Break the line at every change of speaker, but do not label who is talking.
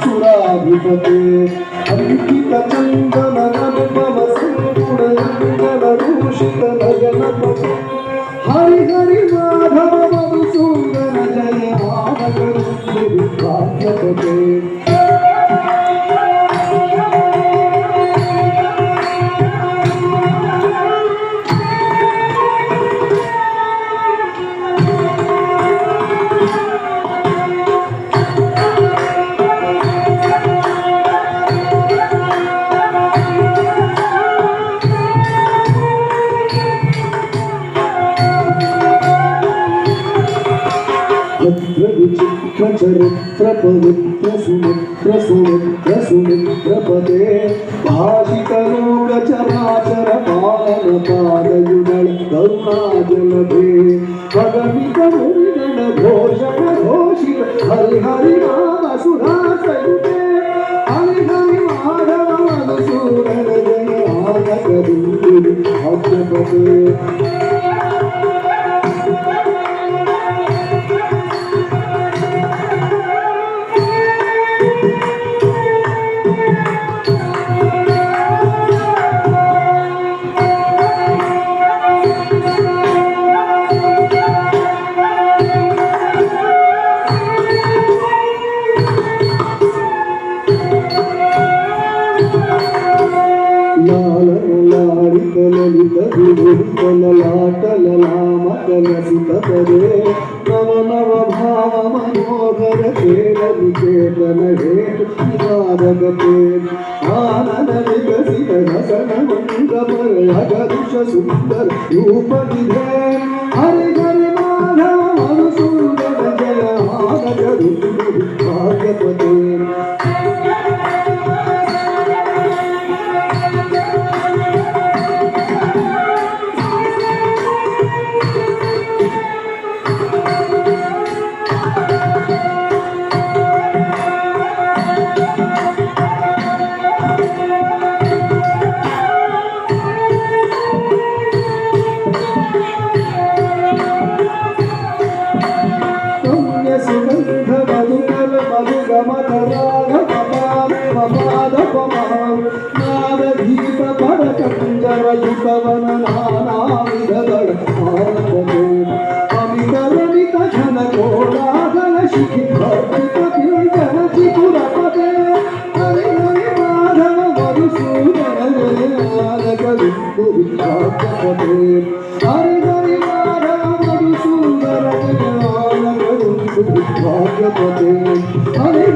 సురాధిపతే అంకిత చందన నవ సంగుణ రూషిత నగనపతి హరి హరి మాధవ మధుసూదన జయ మాధవే విచిత్ర చరిత్ర పవిత్ర సుమిత్ర సుమిత్ర సుమిత్రపదే భాషితలోక చరాచర పాలన పాదయుగళ కరుణాజలభే భగవిత మునిగణ ఘోషణ ఘోషిత హరి హరి రామ సుధాసయుతే హరి హరి మాధవ మధుసూదన జయ ఆనక బిందు ఆజ్ఞపతే లలిత విలుతలాటల లామకలసిత పదే నవ నవ భావ మనోహర కేళి కేతన హేతు నివాదగతే ఆనన వికసిత రసన మంగమరగరుష సుందర రూప విధే హరి హరి మాధవ మధుసూదన జయ మాధవ భాగ్యపతే యుగవన నానావిధగణ అమితరమిత ఘన కోలాగల శిఖి భక్తిత పింజన చిపురపదే హరి హరి మాధవ మధుసూదన జయానక విందు విభాగ్యపదే హరి హరి మాధవ మధుసూదన జయానక విందు విభాగ్యపదే హరి